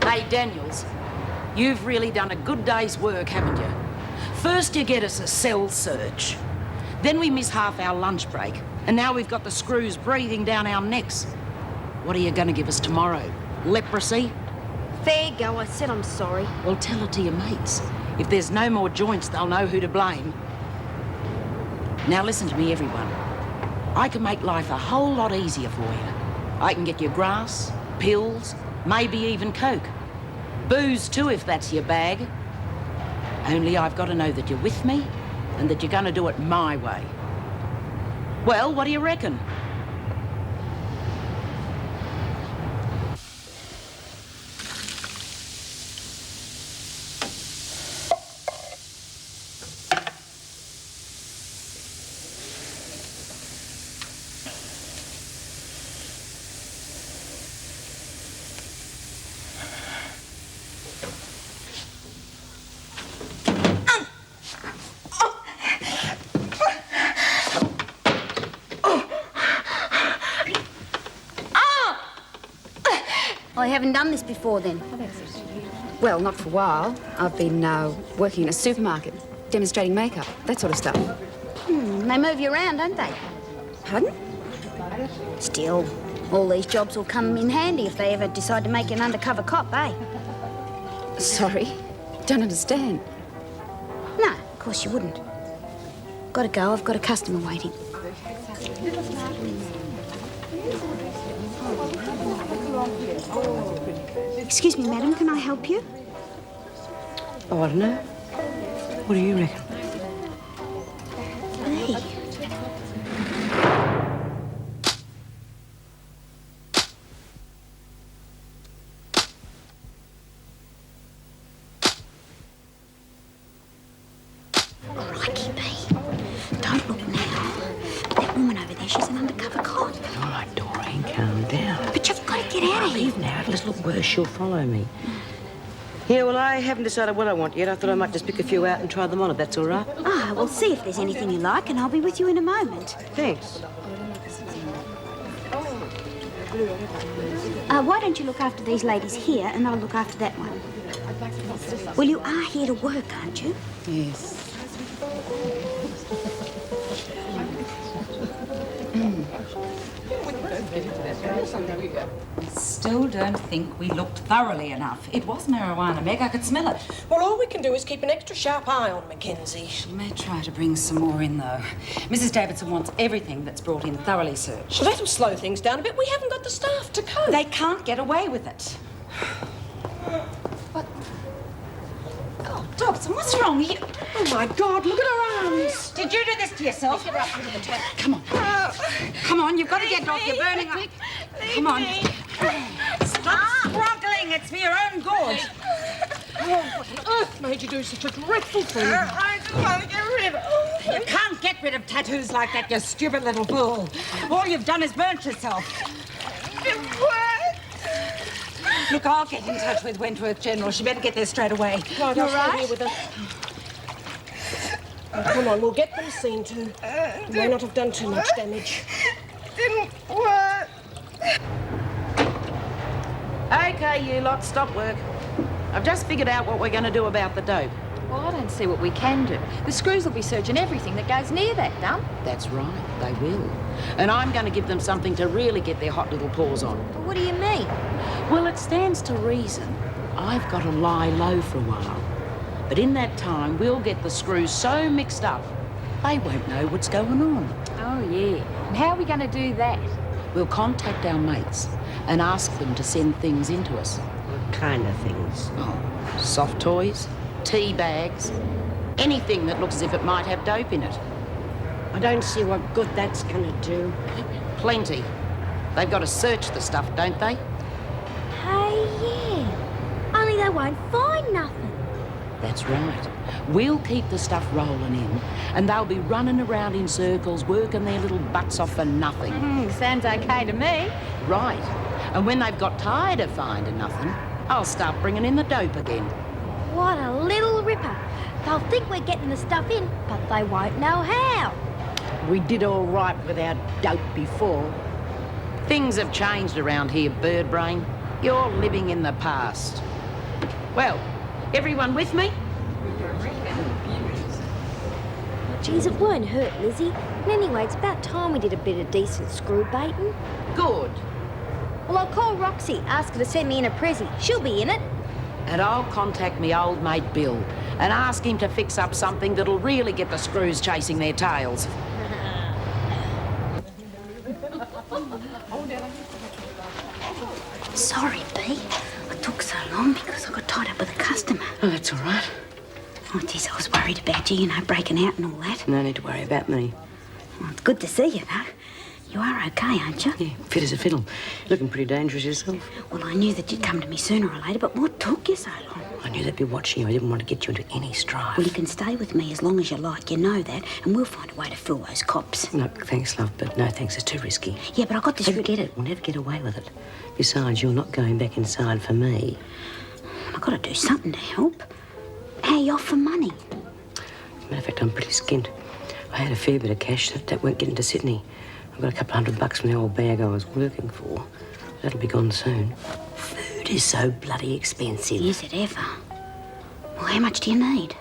Hey, Daniels, you've really done a good day's work, haven't you? First you get us a cell search. Then we miss half our lunch break. And now we've got the screws breathing down our necks. What are you going to give us tomorrow? Leprosy? Fair go, I said I'm sorry. Well, tell it to your mates. If there's no more joints, they'll know who to blame. Now listen to me, everyone. I can make life a whole lot easier for you. I can get you grass, pills, maybe even coke. Booze too, if that's your bag. Only I've got to know that you're with me and that you're going to do it my way. Well, what do you reckon? I haven't done this before then. Well, not for a while. I've been working in a supermarket, demonstrating makeup, that sort of stuff. They move you around, don't they? Pardon? Still, all these jobs will come in handy if they ever decide to make you an undercover cop, eh? Sorry, don't understand. No, of course you wouldn't. Gotta go, I've got a customer waiting. Excuse me, madam, can I help you? Oh, I don't know. What do you reckon? Hey. Crikey, B. Don't look now. That woman over there, she's an undercover cop. All right, Doreen, calm down. But you've got to get out of here. Leave now. It'll just look worse. She'll follow me. Yeah, well, I haven't decided what I want yet. I thought I might just pick a few out and try them on, if that's all right. Ah, well, see if there's anything you like, and I'll be with you in a moment. Thanks. Why don't you look after these ladies here, and I'll look after that one. Well, you are here to work, aren't you? Yes. Still don't think we looked thoroughly enough. It was marijuana, Meg. I could smell it. Well, all we can do is keep an extra sharp eye on Mackenzie. She may try to bring some more in, though. Mrs. Davidson wants everything that's brought in thoroughly searched. Well, that'll slow things down a bit. We haven't got the staff to cope. They can't get away with it. What? Oh, Dobson, what's wrong with you? Oh, my God, look at her arms. Did you do this to yourself? Come on. Come on, you've got to get it off. You're burning up. Come on. Stop struggling. It's for your own good. What on earth made you do such a dreadful thing? I just want to get rid of it. You can't get rid of tattoos like that, you stupid little fool. All you've done is burnt yourself. Look, I'll get in touch with Wentworth General. She better get there straight away. Right, You I'll all stay right? here with her. Oh, come on, we'll get them seen to. You may not have done too much damage. Didn't work. Okay, you lot, stop work. I've just figured out what we're going to do about the dope. Well, I don't see what we can do. The screws will be searching everything that goes near that dump. That's right, they will. And I'm going to give them something to really get their hot little paws on. But what do you mean? Well, it stands to reason. I've got to lie low for a while. But in that time, we'll get the screws so mixed up, they won't know what's going on. Oh, yeah. And how are we going to do that? We'll contact our mates and ask them to send things into us. What kind of things? Oh, soft toys, tea bags, anything that looks as if it might have dope in it. I don't see what good that's going to do. Plenty. They've got to search the stuff, don't they? Hey, yeah. Only they won't find nothing. That's right. We'll keep the stuff rolling in, and they'll be running around in circles, working their little butts off for nothing. Sounds okay to me. Right. And when they've got tired of finding nothing, I'll start bringing in the dope again. What a little ripper. They'll think we're getting the stuff in, but they won't know how. We did all right with our dope before. Things have changed around here, Birdbrain. You're living in the past. Well, everyone with me? Geez, it won't hurt, Lizzie. And anyway, it's about time we did a bit of decent screw baiting. Good. Well, I'll call Roxy, ask her to send me in a prezi. She'll be in it. And I'll contact me old mate Bill and ask him to fix up something that'll really get the screws chasing their tails. Sorry, B. It took so long because I got tied up with a customer. Oh, that's all right. Oh, geez, I was worried about you, breaking out and all that. No need to worry about me. Well, it's good to see you, though. You are okay, aren't you? Yeah, fit as a fiddle. Looking pretty dangerous yourself. Well, I knew that you'd come to me sooner or later, but what took you so long? I knew they'd be watching you. I didn't want to get you into any strife. Well, you can stay with me as long as you like. You know that. And we'll find a way to fool those cops. No, thanks, love, but no thanks. It's too risky. Yeah, but I got this... Forget it. We'll never get away with it. Besides, you're not going back inside for me. I've got to do something to help. How are you off for money? Matter of fact, I'm pretty skint. I had a fair bit of cash that won't get into Sydney. I've got a couple $100 from the old bag I was working for. That'll be gone soon. Food is so bloody expensive. Is it ever? Well, how much do you need?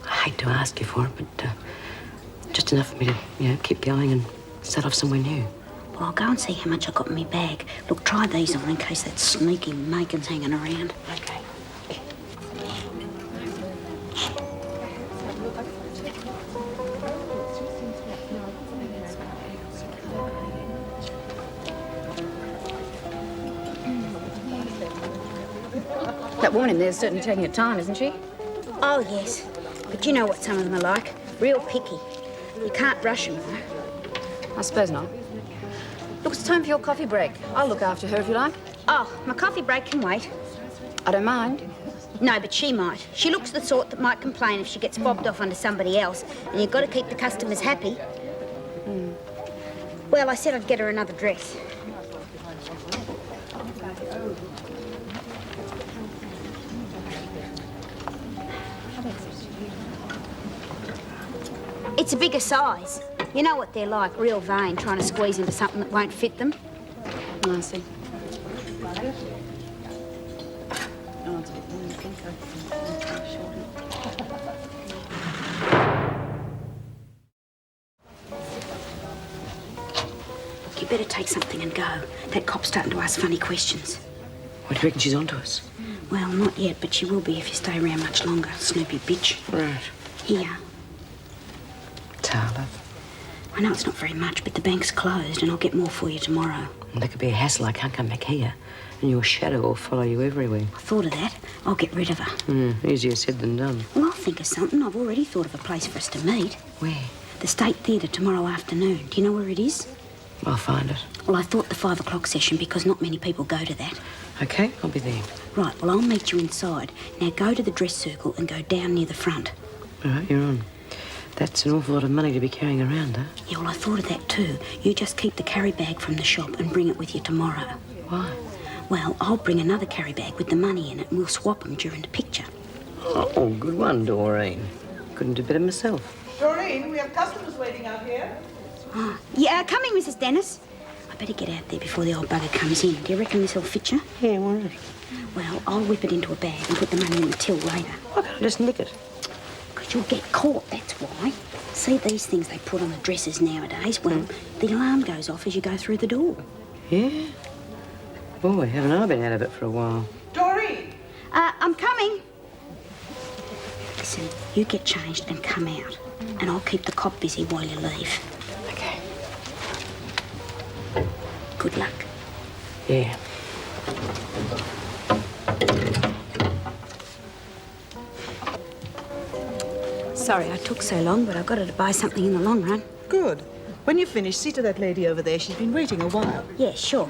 I hate to ask you for it, but just enough for me to, keep going and start off somewhere new. Well, I'll go and see how much I got in my bag. Look, try these on in case that sneaky Macon's hanging around. Okay. That woman in there's certainly taking her time, isn't she? Oh, yes. But you know what some of them are like. Real picky. You can't rush them, though. I suppose not. Look, it's time for your coffee break. I'll look after her if you like. Oh, my coffee break can wait. I don't mind. No, but she might. She looks the sort that might complain if she gets fobbed off onto somebody else, and you've got to keep the customers happy. Well, I said I'd get her another dress. It's a bigger size. You know what they're like, real vain, trying to squeeze into something that won't fit them. I see. You better take something and go. That cop's starting to ask funny questions. What do you reckon she's onto us? Well, not yet, but she will be if you stay around much longer, Snoopy bitch. Right. Here. Tala. I know it's not very much, but the bank's closed and I'll get more for you tomorrow. That could be a hassle. I can't come back here. And your shadow will follow you everywhere. I thought of that. I'll get rid of her. Easier said than done. Well, I'll think of something. I've already thought of a place for us to meet. Where? The State Theatre tomorrow afternoon. Do you know where it is? I'll find it. Well, I thought the 5 o'clock session because not many people go to that. Okay, I'll be there. Right, well, I'll meet you inside. Now go to the dress circle and go down near the front. All right, you're on. That's an awful lot of money to be carrying around, huh? Yeah, well, I thought of that too. You just keep the carry bag from the shop and bring it with you tomorrow. Why? Well, I'll bring another carry bag with the money in it and we'll swap them during the picture. Oh, good one, Doreen. Couldn't do better myself. Doreen, we have customers waiting out here. Oh, yeah, coming, Mrs. Dennis. I better get out there before the old bugger comes in. Do you reckon this'll fit you? Yeah, why not? Well, I'll whip it into a bag and put the money in the till later. Why can't I just nick it? Because you'll get caught, that's why. See these things they put on the dresses nowadays? Well, the alarm goes off as you go through the door. Yeah? Boy, haven't I been out of it for a while. Doreen! I'm coming. Listen, you get changed and come out. And I'll keep the cop busy while you leave. Okay. Good luck. Yeah. Sorry I took so long, but I got her to buy something in the long run. Good. When you finish, see to that lady over there. She's been waiting a while. Yeah, sure.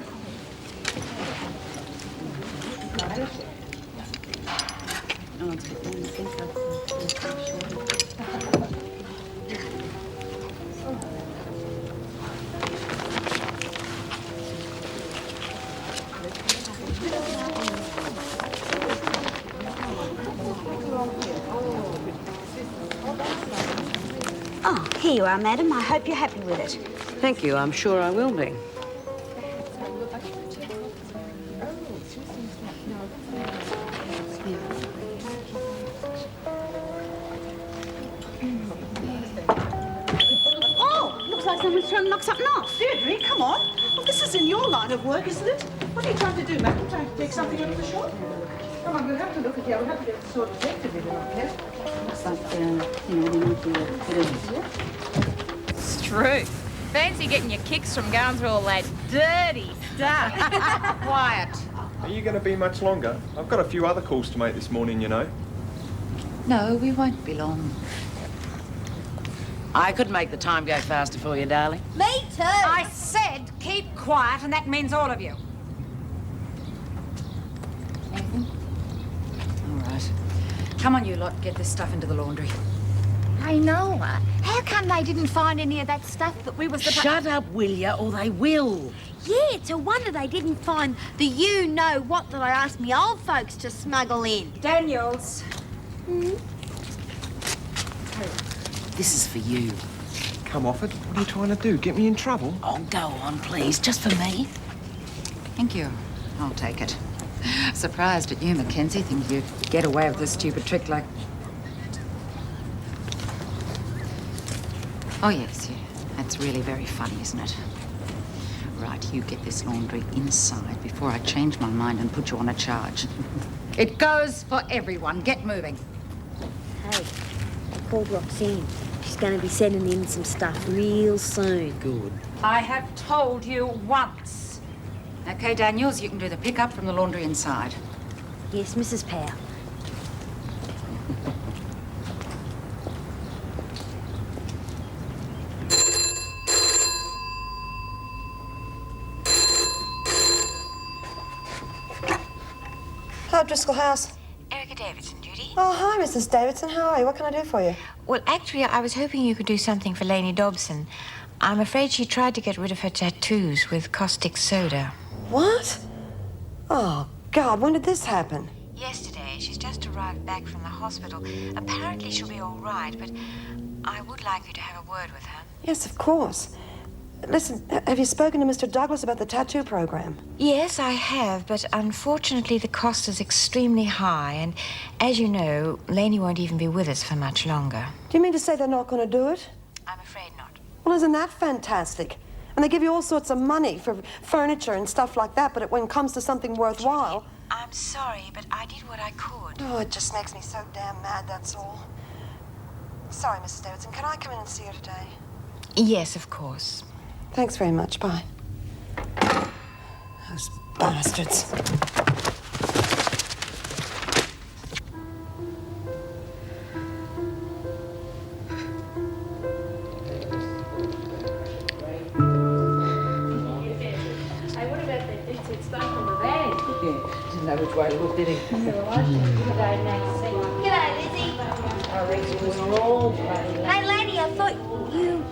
Oh, here you are, madam. I hope you're happy with it. Thank you. I'm sure I will be. trying to knock something off. Deirdre, come on. Well, this is in your line of work, isn't it? What are you trying to do, madam? Trying to take something out of the shop? Come on, we'll have to look at you. We'll have to get the sort of detective if you're not careful. Looks like, they might be a bit of... It's true. Fancy getting your kicks from going through all that dirty stuff. Quiet. Are you going to be much longer? I've got a few other calls to make this morning, you know. No, we won't be long. I could make the time go faster for you, darling. Me too. I said keep quiet, and that means all of you. Anything? All right. Come on, you lot. Get this stuff into the laundry. I know. How come they didn't find any of that stuff that we was supposed... Shut up, will ya, or they will. Yeah, it's a wonder they didn't find the you-know-what that I asked me old folks to smuggle in. Daniels. This is for you. Come off it. What are you trying to do? Get me in trouble? Oh, go on, please, just for me. Thank you. I'll take it. Surprised at you, Mackenzie. Think you'd get away with this stupid trick like... Oh, yes, yeah. That's really very funny, isn't it? Right, you get this laundry inside before I change my mind and put you on a charge. It goes for everyone. Get moving. Hey, I called Roxanne. She's going to be sending in some stuff real soon. Good. I have told you once. Okay, Daniels, you can do the pickup from the laundry inside. Yes, Mrs. Powell. Hello, Driscoll House. Erica Davidson, Judy. Oh, hi, Mrs. Davidson. How are you? What can I do for you? Well, actually, I was hoping you could do something for Lainey Dobson. I'm afraid she tried to get rid of her tattoos with caustic soda. What? Oh, God, when did this happen? Yesterday. She's just arrived back from the hospital. Apparently, she'll be all right, but I would like you to have a word with her. Yes, of course. Listen, have you spoken to Mr. Douglas about the tattoo program? Yes, I have, but unfortunately, the cost is extremely high, and as you know, Lainey won't even be with us for much longer. Do you mean to say they're not going to do it? I'm afraid not. Well, isn't that fantastic? And they give you all sorts of money for furniture and stuff like that, but when it comes to something worthwhile... I'm sorry, but I did what I could. Oh, it just makes me so damn mad, that's all. Sorry, Mrs. Davidson. Can I come in and see her today? Yes, of course. Thanks very much. Bye. Those bastards. Didn't know which way to look, did he? G'day, Lizzie. Hey, Lainey, I thought you...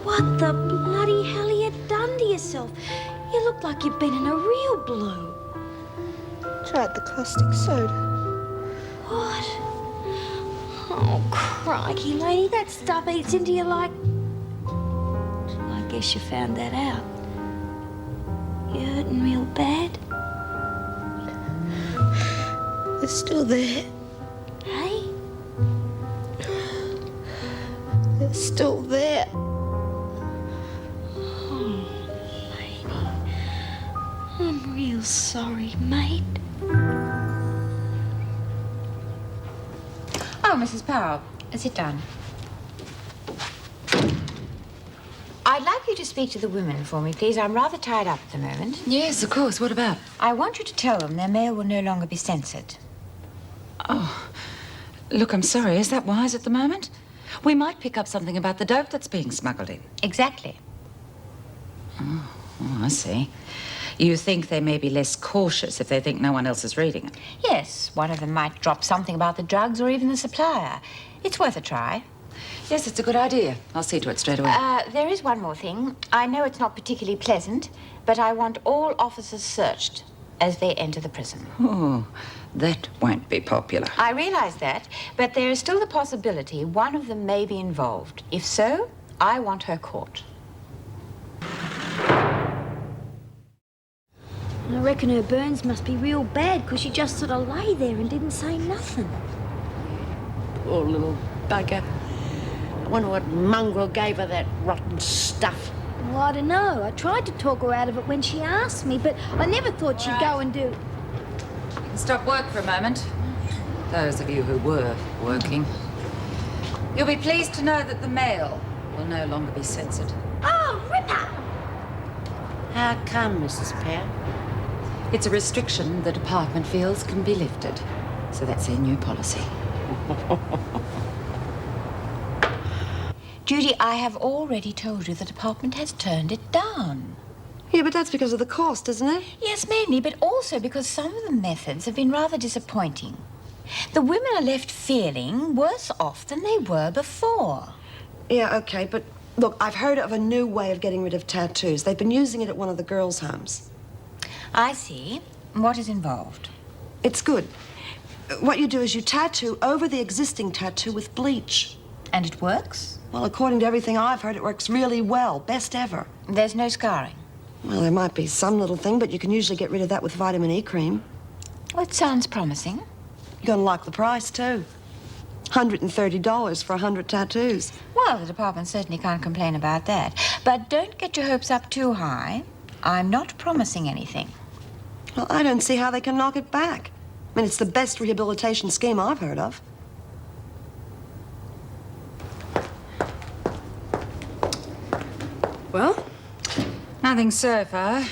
What the bloody hell you done to yourself? You look like you've been in a real blue. Tried the caustic soda. What? Oh, crikey, Lainey, that stuff eats into you like... I guess you found that out. You hurting real bad? It's still there. Hey? It's still there. Oh, Lainey. I'm real sorry, mate. Oh, Mrs. Powell, sit down. I'd like you to speak to the women for me, please. I'm rather tied up at the moment. Yes, of course. What about? I want you to tell them their mail will no longer be censored. Oh, look, I'm sorry. Is that wise at the moment? We might pick up something about the dope that's being smuggled in. Exactly. Oh, I see. You think they may be less cautious if they think no one else is reading it? Yes, one of them might drop something about the drugs or even the supplier. It's worth a try. Yes, it's a good idea. I'll see to it straight away. There is one more thing. I know it's not particularly pleasant, but I want all officers searched as they enter the prison. Oh, that won't be popular. I realize that, but there is still the possibility one of them may be involved. If so, I want her caught. I reckon her burns must be real bad because she just sort of lay there and didn't say nothing. Poor little bugger. I wonder what mongrel gave her that rotten stuff. Well, I don't know. I tried to talk her out of it when she asked me, but I never thought she'd go and do... You can stop work for a moment. Those of you who were working. You'll be pleased to know that the mail will no longer be censored. Oh, Ripper! How come, Mrs. Pear? It's a restriction the department feels can be lifted. So that's their new policy. Judy, I have already told you the department has turned it down. Yeah, but that's because of the cost, isn't it? Yes, mainly, but also because some of the methods have been rather disappointing. The women are left feeling worse off than they were before. Yeah, okay, but look, I've heard of a new way of getting rid of tattoos. They've been using it at one of the girls' homes. I see. What is involved? It's good. What you do is you tattoo over the existing tattoo with bleach. And it works? Well, according to everything I've heard, it works really well. Best ever. There's no scarring? Well, there might be some little thing, but you can usually get rid of that with vitamin E cream. Well, it sounds promising. You're gonna like the price, too. $130 for 100 tattoos. Well, the department certainly can't complain about that. But don't get your hopes up too high. I'm not promising anything. Well, I don't see how they can knock it back. I mean, it's the best rehabilitation scheme I've heard of. Well, nothing so far.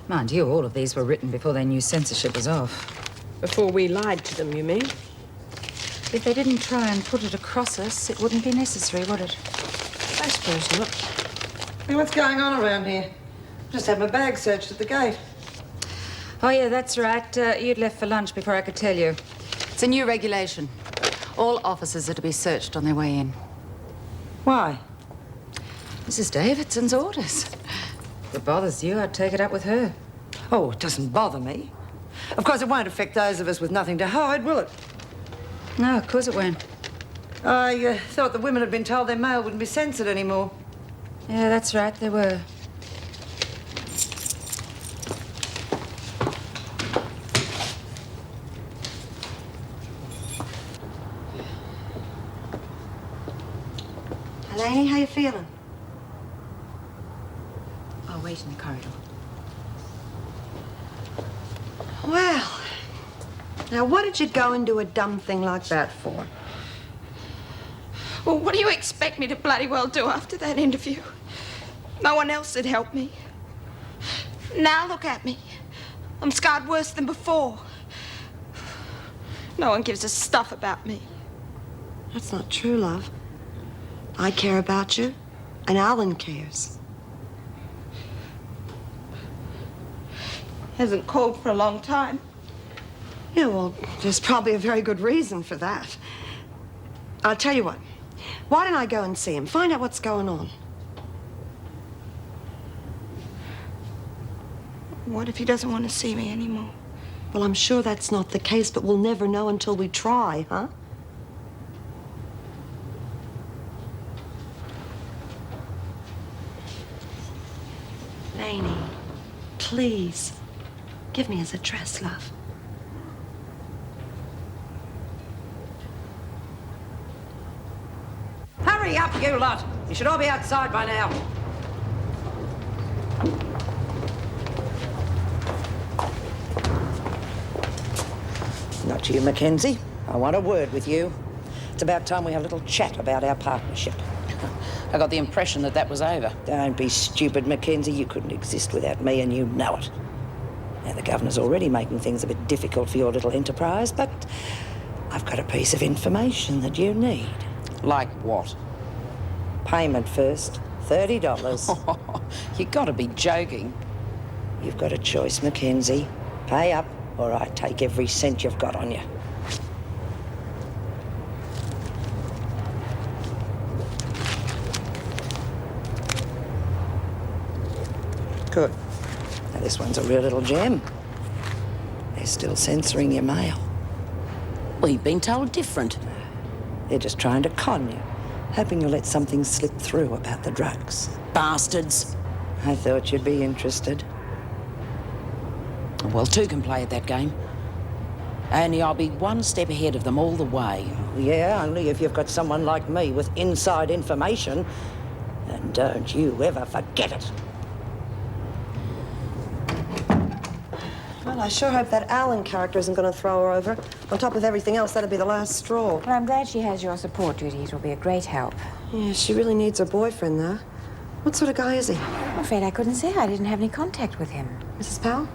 Mind you, all of these were written before they knew censorship was off. Before we lied to them, you mean? If they didn't try and put it across us, it wouldn't be necessary, would it? I suppose not. Hey, what's going on around here? Just had my bag searched at the gate. Oh, yeah, that's right. You'd left for lunch before I could tell you. It's a new regulation. All officers are to be searched on their way in. Why? Mrs. Davidson's orders. If it bothers you, I'd take it up with her. Oh, it doesn't bother me. Of course, it won't affect those of us with nothing to hide, will it? No, of course it won't. I thought the women had been told their mail wouldn't be censored anymore. Yeah, that's right, they were. Eleni, how you feeling? I'll wait in the corridor. Well, now what did you go and do a dumb thing like that for? Well, what do you expect me to bloody well do after that interview? No one else had helped me. Now look at me. I'm scarred worse than before. No one gives a stuff about me. That's not true, love. I care about you, and Alan cares. Hasn't called for a long time. Yeah, well, there's probably a very good reason for that. I'll tell you what. Why don't I go and see him? Find out what's going on. What if he doesn't want to see me anymore? Well, I'm sure that's not the case, but we'll never know until we try, huh? Lainey, please, give me his address, love. Hurry up, you lot! You should all be outside by now. Not you, Mackenzie. I want a word with you. It's about time we have a little chat about our partnership. I got the impression that was over. Don't be stupid, Mackenzie. You couldn't exist without me, and you know it. Now, the governor's already making things a bit difficult for your little enterprise, but I've got a piece of information that you need. Like what? Payment first. $30. You gotta be joking. You've got a choice, Mackenzie. Pay up, or I take every cent you've got on you. Good. Now, this one's a real little gem. They're still censoring your mail. We've been told different. They're just trying to con you, hoping you'll let something slip through about the drugs. Bastards. I thought you'd be interested. Well, two can play at that game. Only I'll be one step ahead of them all the way. Yeah, only if you've got someone like me with inside information. And don't you ever forget it. Well, I sure hope that Alan character isn't going to throw her over. On top of everything else, that'd be the last straw. Well, I'm glad she has your support, Judy. It'll be a great help. Yeah, she really needs her boyfriend, though. What sort of guy is he? I'm afraid I couldn't say. I didn't have any contact with him. Mrs. Powell?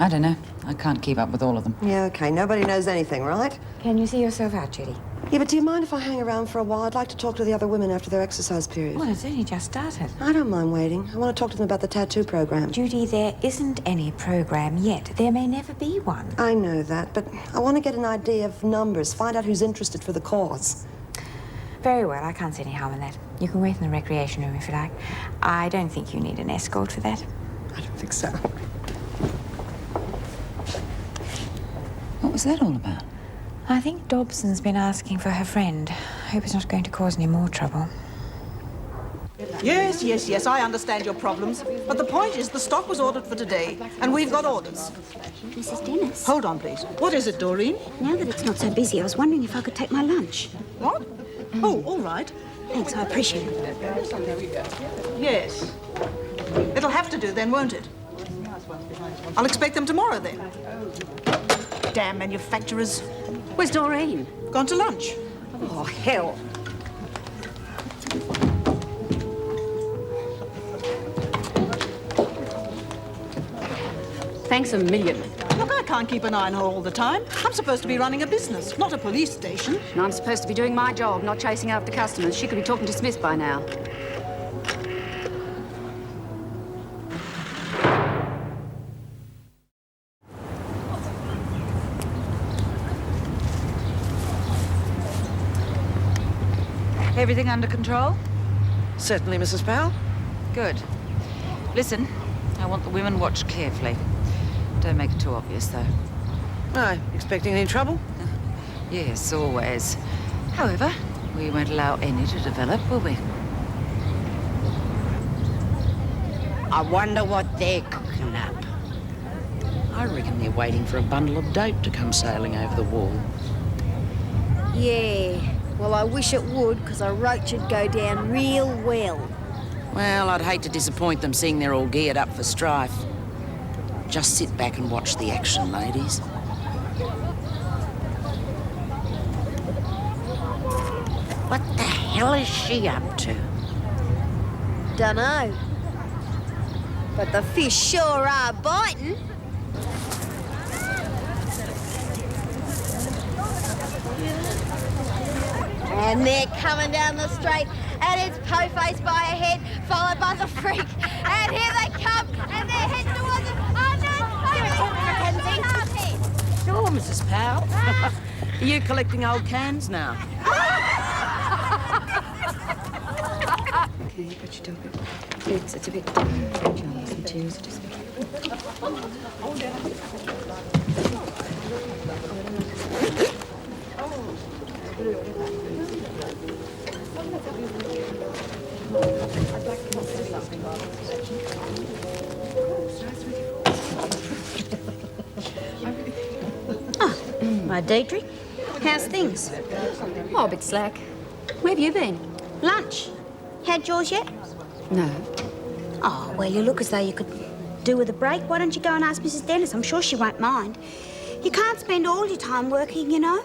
I don't know. I can't keep up with all of them. Yeah, okay. Nobody knows anything, right? Can you see yourself out, Judy? Yeah, but do you mind if I hang around for a while? I'd like to talk to the other women after their exercise period. Well, it's only just started. I don't mind waiting. I want to talk to them about the tattoo program. Judy, there isn't any program yet. There may never be one. I know that, but I want to get an idea of numbers, find out who's interested for the cause. Very well. I can't see any harm in that. You can wait in the recreation room if you like. I don't think you need an escort for that. I don't think so. What was that all about? I think Dobson's been asking for her friend. Hope it's not going to cause any more trouble. Yes, yes, yes, I understand your problems. But the point is the stock was ordered for today, and we've got orders. Mrs. Dennis. Hold on, please. What is it, Doreen? Now that it's not so busy, I was wondering if I could take my lunch. What? Oh, all right. Thanks, I appreciate it. Yes. It'll have to do then, won't it? I'll expect them tomorrow then. Damn manufacturers. Where's Doreen? Gone to lunch. Oh, hell. Thanks a million. Look, I can't keep an eye on her all the time. I'm supposed to be running a business, not a police station. And I'm supposed to be doing my job, not chasing after customers. She could be talking to Smith by now. Everything under control? Certainly, Mrs. Powell. Good. Listen, I want the women watched carefully. Don't make it too obvious, though. Aye, expecting any trouble? Yes, always. However, we won't allow any to develop, will we? I wonder what they're cooking up. I reckon they're waiting for a bundle of dope to come sailing over the wall. Yeah. Well, I wish it would, because a roach would go down real well. Well, I'd hate to disappoint them seeing they're all geared up for strife. Just sit back and watch the action, ladies. What the hell is she up to? Dunno. But the fish sure are biting. And they're coming down the straight, and it's Po-Face by a head, followed by the freak. And here they come, and they're heading towards us. Oh, no! Sure, Mrs. Powell. Are you collecting old cans now? Okay, but you don't go. It's a bit French on this material, so just... Hi, Deirdre. How's things? Oh, a bit slack. Where have you been? Lunch. Had yours yet? No. Oh, well, you look as though you could do with a break. Why don't you go and ask Mrs. Dennis? I'm sure she won't mind. You can't spend all your time working, you know.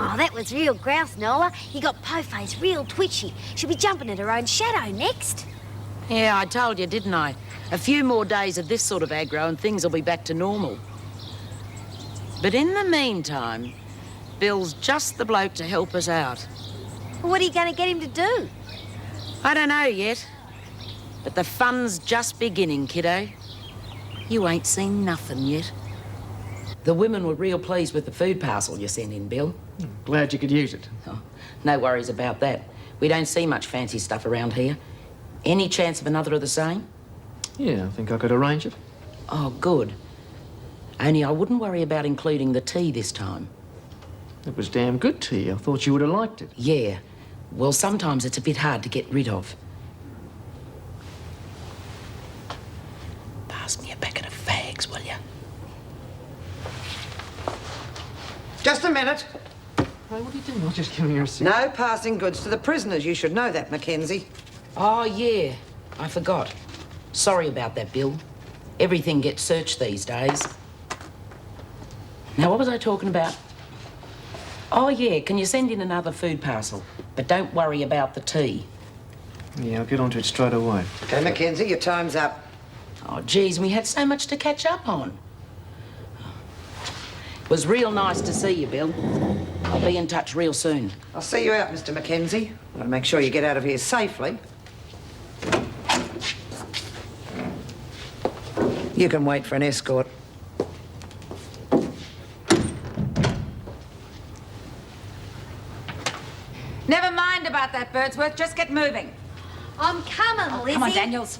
Oh, that was real grouse, Nola. You got Po-Face real twitchy. She'll be jumping at her own shadow next. Yeah, I told you, didn't I? A few more days of this sort of aggro and things will be back to normal. But in the meantime, Bill's just the bloke to help us out. Well, what are you going to get him to do? I don't know yet. But the fun's just beginning, kiddo. You ain't seen nothing yet. The women were real pleased with the food parcel you sent in, Bill. Glad you could use it. Oh, no worries about that. We don't see much fancy stuff around here. Any chance of another of the same? Yeah, I think I could arrange it. Oh, good. Only I wouldn't worry about including the tea this time. It was damn good tea. I thought you would have liked it. Yeah. Well, sometimes it's a bit hard to get rid of. pass me a packet of fags, will you? Just a minute. Hey, what are you doing? I'm just giving her a seat. No passing goods to the prisoners. You should know that, Mackenzie. Oh, yeah. I forgot. Sorry about that, Bill. Everything gets searched these days. Now, what was I talking about? Oh, yeah, can you send in another food parcel? But don't worry about the tea. Yeah, I'll get onto it straight away. Okay, Mackenzie, your time's up. Oh, geez, we had so much to catch up on. It was real nice to see you, Bill. I'll be in touch real soon. I'll see you out, Mr. Mackenzie. Got to make sure you get out of here safely. You can wait for an escort. Never mind about that, Birdsworth. Just get moving. I'm coming, Lizzie. Come on, Daniels.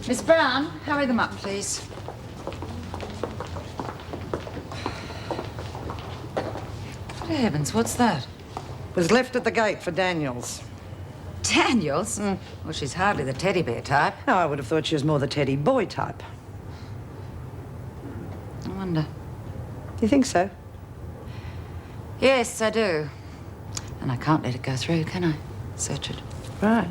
Miss Brown, hurry them up, please. Good heavens, what's that? Was left at the gate for Daniels. Daniels? Well, she's hardly the teddy bear type. No, I would have thought she was more the teddy boy type. I wonder. You think so? Yes, I do. And I can't let it go through, can I? Search it. Right.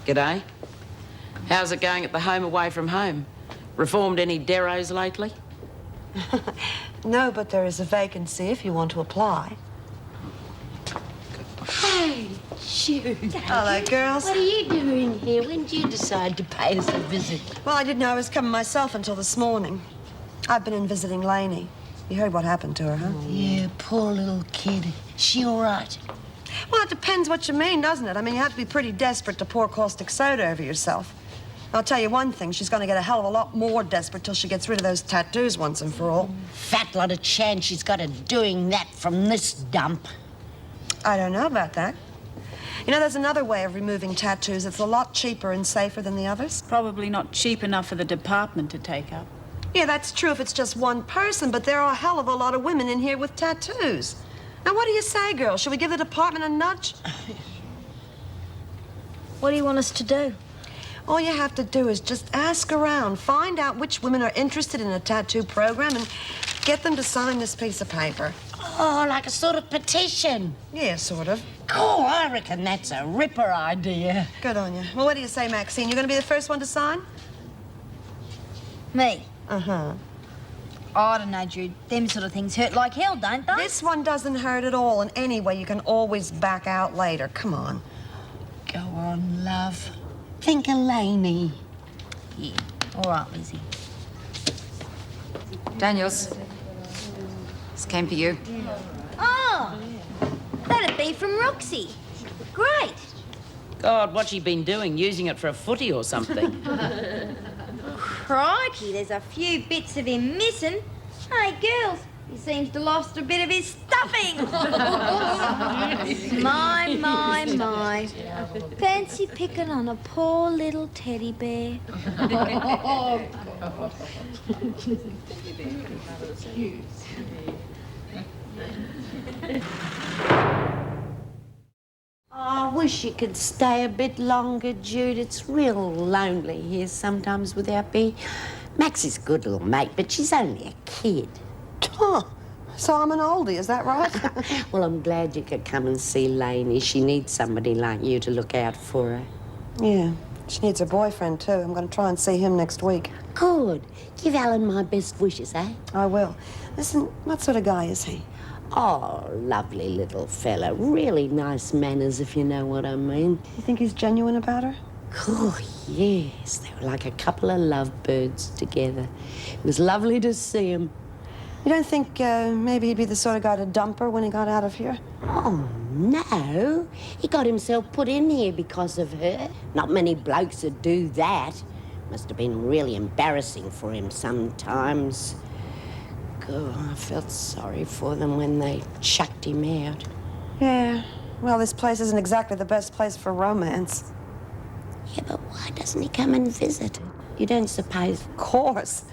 G'day. How's it going at the home away from home? Reformed any deros lately? No, but there is a vacancy if you want to apply. Hey, shoot. Hello, girls. What are you doing here? When did you decide to pay us a visit? Well, I didn't know I was coming myself until this morning. I've been in visiting Lainey. You heard what happened to her, huh? Yeah, poor little kid. She all right? Well, it depends what you mean, doesn't it? I mean, you have to be pretty desperate to pour caustic soda over yourself. I'll tell you one thing, she's going to get a hell of a lot more desperate till she gets rid of those tattoos once and for all. Fat lot of chance she's got of doing that from this dump. I don't know about that. You know, there's another way of removing tattoos that's a lot cheaper and safer than the others. Probably not cheap enough for the department to take up. Yeah, that's true if it's just one person, but there are a hell of a lot of women in here with tattoos. Now, what do you say, girls? Should we give the department a nudge? What do you want us to do? All you have to do is just ask around, find out which women are interested in a tattoo program, and get them to sign this piece of paper. Oh, like a sort of petition. Yeah, sort of. Cool, I reckon that's a ripper idea. Good on you. Well, what do you say, Maxine? You're going to be the first one to sign? Me? Uh-huh. Oh, I don't know, Jude. Them sort of things hurt like hell, don't they? This one doesn't hurt at all, and anyway, you can always back out later. Come on. Go on, love. Think of Lainey. Yeah. All right, Lizzie. Daniels, this came for you. Oh, that'd be from Roxy. Great. God, what's she been doing? Using it for a footy or something? Crikey, there's a few bits of him missing. Hey, girls, he seems to lost a bit of his stuffing. My. Fancy picking on a poor little teddy bear. I wish you could stay a bit longer, Jude. It's real lonely here sometimes without me. Max is a good little mate, but she's only a kid. Huh. So I'm an oldie, is that right? Well, I'm glad you could come and see Lainey. She needs somebody like you to look out for her. Yeah. She needs a boyfriend, too. I'm going to try and see him next week. Good. Give Alan my best wishes, eh? I will. Listen, what sort of guy is he? Oh, lovely little fella. Really nice manners, if you know what I mean. You think he's genuine about her? Oh, yes. They were like a couple of lovebirds together. It was lovely to see him. You don't think maybe he'd be the sort of guy to dump her when he got out of here? Oh, no. He got himself put in here because of her. Not many blokes would do that. Must have been really embarrassing for him sometimes. God, I felt sorry for them when they chucked him out. Yeah. Well, this place isn't exactly the best place for romance. Yeah, but why doesn't he come and visit? You don't suppose... Of course.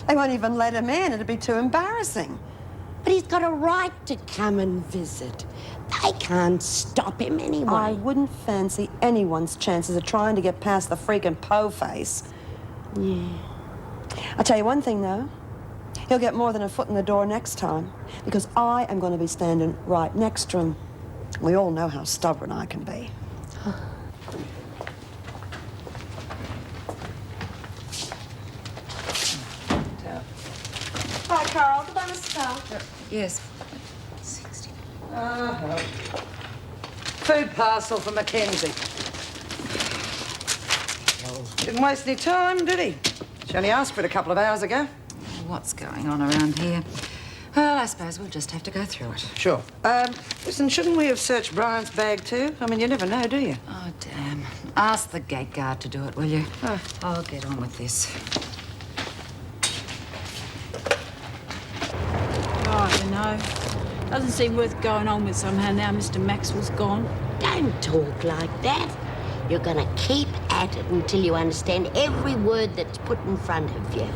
They won't even let him in. It'd be too embarrassing. But he's got a right to come and visit. They can't stop him anyway. I wouldn't fancy anyone's chances of trying to get past the freaking po-face. Yeah. I'll tell you one thing, though. He'll get more than a foot in the door next time, because I am going to be standing right next to him. We all know how stubborn I can be. Hi, Carl. The bonus car. Yes. Food parcel for Mackenzie. Didn't waste any time, did he? She only asked for it a couple of hours ago. What's going on around here? Well, I suppose we'll just have to go through it. Sure. Listen, shouldn't we have searched Brian's bag too? I mean, you never know, do you? Oh, damn. Ask the gate guard to do it, will you? Oh. I'll get on with this. Oh, I don't know. Doesn't seem worth going on with somehow now Mr. Maxwell's gone. Don't talk like that. You're going to keep at it until you understand every word that's put in front of you.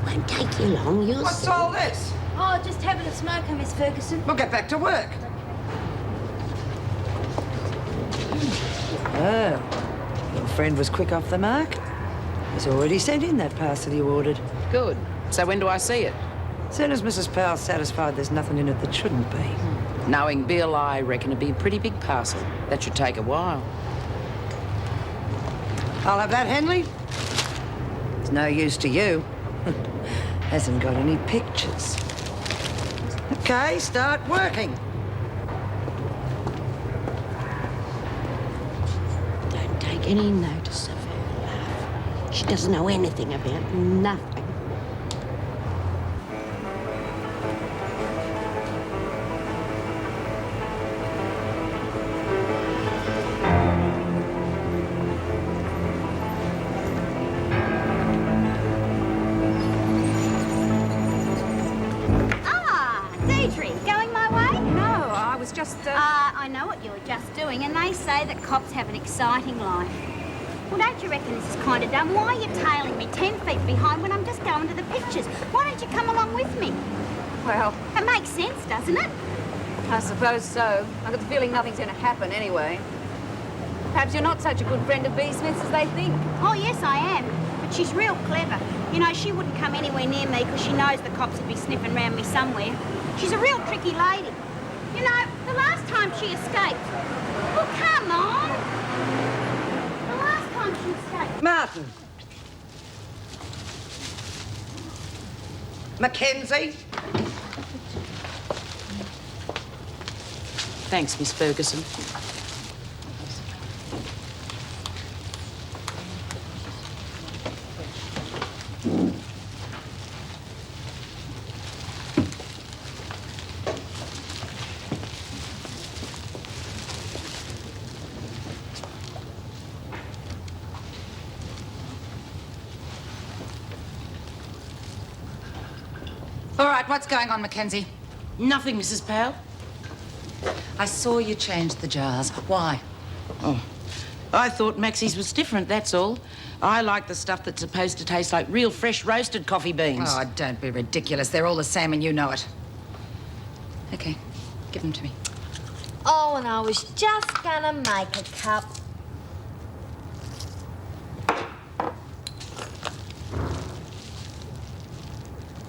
Won't take you long, you'll What's see. all this? Oh, just having a smoker, Miss Ferguson. We'll get back to work. Oh, your friend was quick off the mark. He's already sent in that parcel you ordered. Good. So when do I see it? As soon as Mrs. Powell's satisfied there's nothing in it that shouldn't be. Knowing Bill, I reckon it'd be a pretty big parcel. That should take a while. I'll have that, Henley. It's no use to you. Hasn't got any pictures. Okay, start working. Don't take any notice of her, love. She doesn't know anything about nothing. I know what you were just doing, and they say that cops have an exciting life. Well, don't you reckon this is kind of dumb? Why are you tailing me 10 feet behind when I'm just going to the pictures? Why don't you come along with me? Well, It makes sense, doesn't it? I suppose so. I've got the feeling nothing's going to happen anyway. Perhaps you're not such a good friend of B. Smith's as they think. Oh, yes, I am. But she's real clever. You know, she wouldn't come anywhere near me because she knows the cops would be sniffing around me somewhere. She's a real tricky lady. You know, the last time she escaped... Oh, come on! The last time she escaped... Martin. Mackenzie. Thanks, Miss Ferguson. All right, what's going on, Mackenzie? Nothing, Mrs. Powell. I saw you change the jars. Why? Oh, I thought Maxie's was different, that's all. I like the stuff that's supposed to taste like real fresh roasted coffee beans. Oh, don't be ridiculous. They're all the same and you know it. Okay, give them to me. Oh, and I was just gonna make a cup.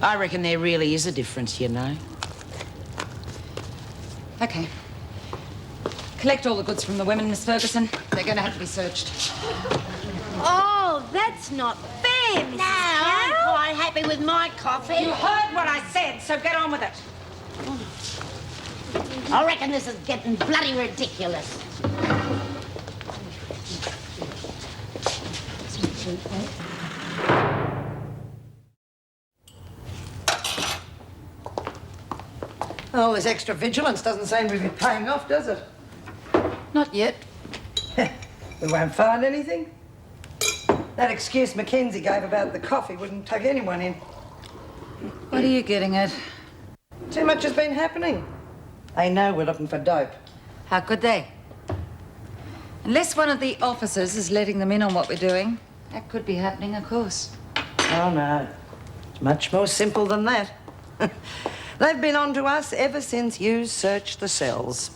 I reckon there really is a difference, you know. Okay. Collect all the goods from the women, Miss Ferguson. They're going to have to be searched. Oh, that's not fair, Mrs. I'm quite happy with my coffee. You heard what I said, so get on with it. I reckon this is getting bloody ridiculous. Oh, this extra vigilance doesn't seem to be paying off, does it? Not yet. We won't find anything. That excuse Mackenzie gave about the coffee wouldn't take anyone in. What are you getting at? Too much has been happening. They know we're looking for dope. How could they? Unless one of the officers is letting them in on what we're doing. That could be happening, of course. Oh, no. It's much more simple than that. They've been on to us ever since you searched the cells.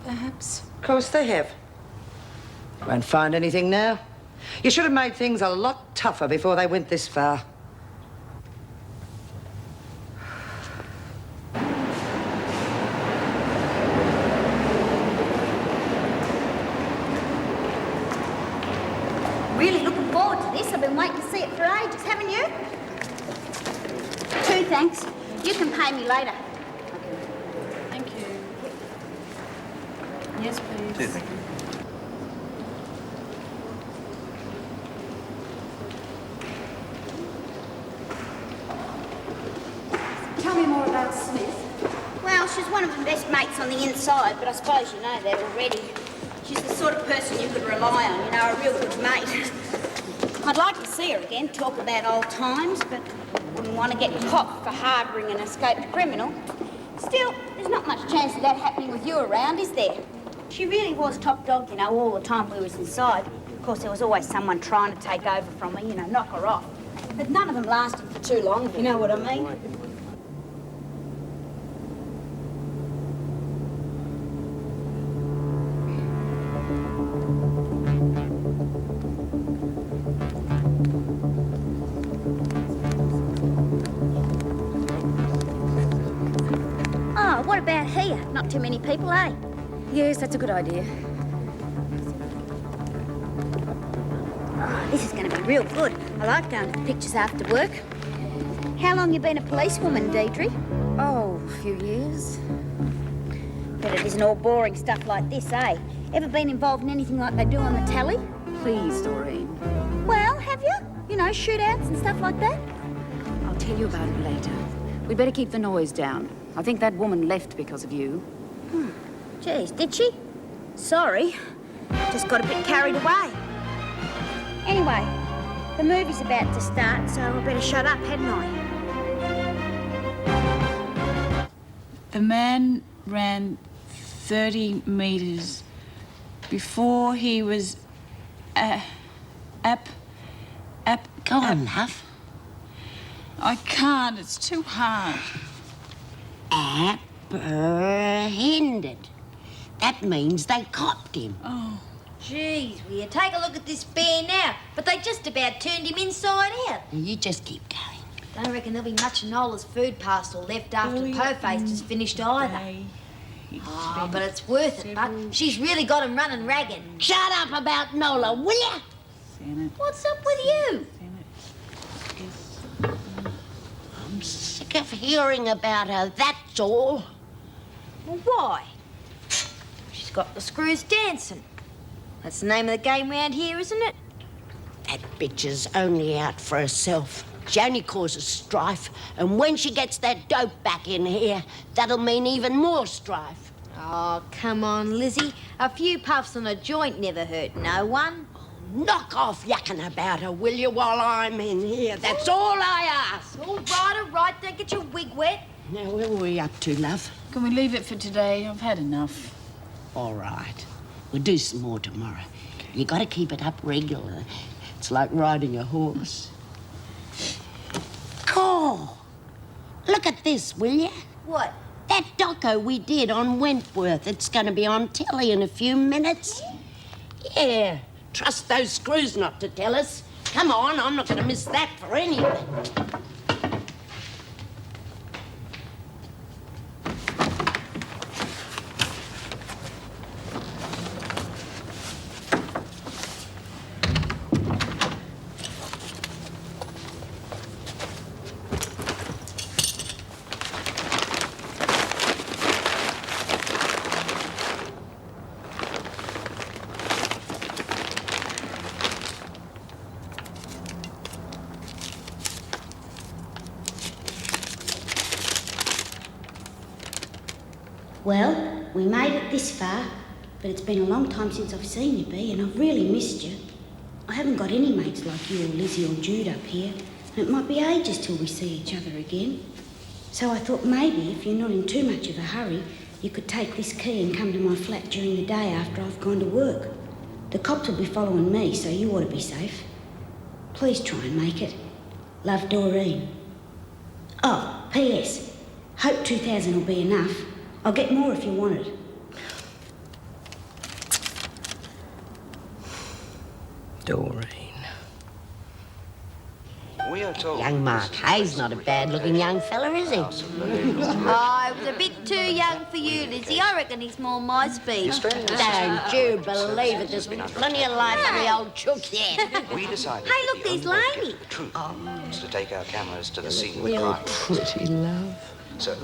Perhaps. Of course they have. Won't find anything now. You should have made things a lot tougher before they went this far. Really looking forward to this. I've been waiting to see it for ages, haven't you? 2 thanks. You can pay me later. Thank you. Yes, please. Cheers. Tell me more about Smith. Well, she's one of the best mates on the inside, but I suppose you know that already. She's the sort of person you could rely on, you know, a real good mate. I'd like to see her again, talk about old times, but wouldn't want to get copped for harbouring an escaped criminal. Still, there's not much chance of that happening with you around, is there? She really was top dog, you know, all the time we was inside. Of course, there was always someone trying to take over from her, you know, knock her off. But none of them lasted for too long, if you know what I mean. Oh, what about here? Not too many people, eh? Yes, that's a good idea. Oh, this is going to be real good. I like going to the pictures after work. How long you been a policewoman, Deidre? Oh, a few years. But it isn't all boring stuff like this, eh? Ever been involved in anything like they do on the telly? Please, Doreen. Well, have you? You know, shootouts and stuff like that? I'll tell you about it later. We'd better keep the noise down. I think that woman left because of you. Geez, did she? Sorry. Just got a bit carried away. Anyway, the movie's about to start, so I better shut up, hadn't I? The man ran 30 metres before he was Go on, love. I can't, it's too hard. Apprehended. That means they copped him. Oh. Jeez, will you take a look at this bear now? But they just about turned him inside out. You just keep going. Don't reckon there'll be much of Nola's food parcel left after Po-Face just finished either. Oh, but it's worth it, Buck. She's really got him running ragged. Shut up about Nola, will ya? What's up with you? I'm sick of hearing about her, that's all. Well, why? She's got the screws dancing. That's the name of the game round here, isn't it? That bitch is only out for herself. She only causes strife, and when she gets that dope back in here, that'll mean even more strife. Oh, come on, Lizzie. A few puffs on a joint never hurt no one. Knock off yakking about her, will you, while I'm in here? That's all I ask. All right. Don't get your wig wet. Now, where were we up to, love? Can we leave it for today? I've had enough. All right. We'll do some more tomorrow. You got to keep it up regular. It's like riding a horse. Cool. Look at this, will you? What? That doco we did on Wentworth. It's going to be on telly in a few minutes. Yeah. Trust those screws not to tell us. Come on, I'm not going to miss that for anything. Well, we made it this far, but it's been a long time since I've seen you, Bea, and I've really missed you. I haven't got any mates like you or Lizzie or Jude up here, and it might be ages till we see each other again. So I thought maybe, if you're not in too much of a hurry, you could take this key and come to my flat during the day after I've gone to work. The cops will be following me, so you ought to be safe. Please try and make it. Love, Doreen. Oh, P.S. Hope 2,000 will be enough. I'll get more if you want it. Doreen. We are told Young Mark Hayes not a bad-looking young fella, is he? Oh, it was a bit too young for you, Lizzie. I reckon he's more my speed. Don't you believe it? There's plenty of life in the old chook yet. We decided. Hey, look, there's Laney. The truth was to take our cameras to the scene of the Real crime. pretty, love. So,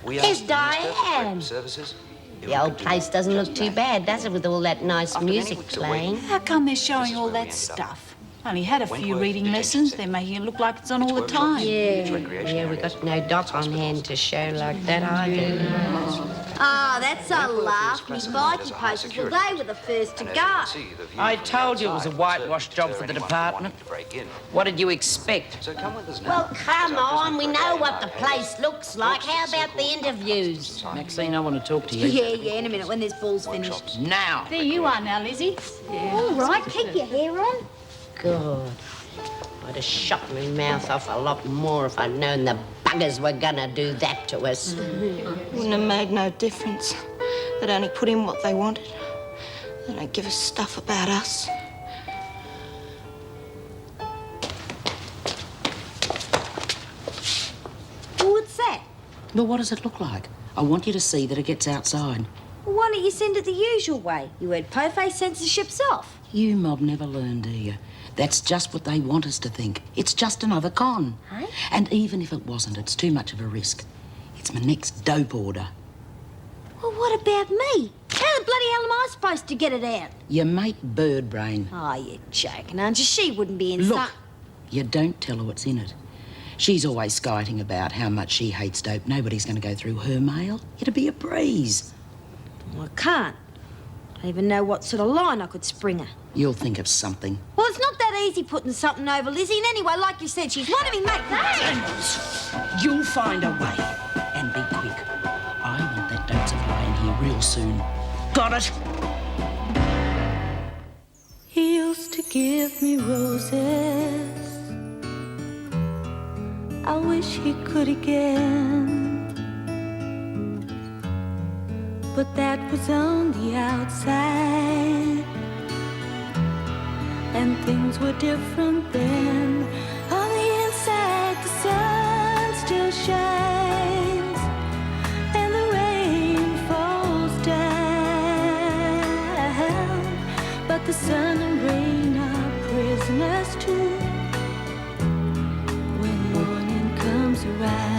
we There's asked Diane. services. The old place doesn't look too bad, does it, with all that nice music playing? How come they're showing all that stuff? Only had a few reading lessons. They're making it look like it's on all the time. Yeah, we got no doc on hand to show like that either. Oh, that's a laugh. Me bikie posters, well, they were the first to go. I told you it was a whitewash job for the department. What did you expect? Well, come on, we know what the place looks like. How about the interviews? Maxine, I want to talk to you. Yeah, in a minute when this ball's finished. Now. There you are now, Lizzie. All right, keep your hair on. God, I'd have shut my mouth off a lot more if I'd known the buggers were gonna do that to us. Wouldn't have made no difference. They'd only put in what they wanted. They don't give a stuff about us. What's that? Well, what does it look like? I want you to see that it gets outside. Well, why don't you send it the usual way? You heard Pofe censorship's off. You mob never learn, do you? That's just what they want us to think. It's just another con. Hey? And even if it wasn't, it's too much of a risk. It's my next dope order. Well, what about me? How the bloody hell am I supposed to get it out? Your mate Birdbrain. Oh, you're joking, aren't you? She wouldn't be in Look, you don't tell her what's in it. She's always skiting about how much she hates dope. Nobody's going to go through her mail. It'd be a breeze. Well, I can't. I don't even know what sort of line I could spring her. You'll think of something. Well, it's not that easy putting something over Lizzie. And anyway, like you said, she's one of me mates. You'll find a way. And be quick. I want that dope supply in here real soon. Got it? He used to give me roses. I wish he could again. But that was on the outside, and things were different then. On the inside, the sun still shines, and the rain falls down. But the sun and rain are prisoners too when morning comes around.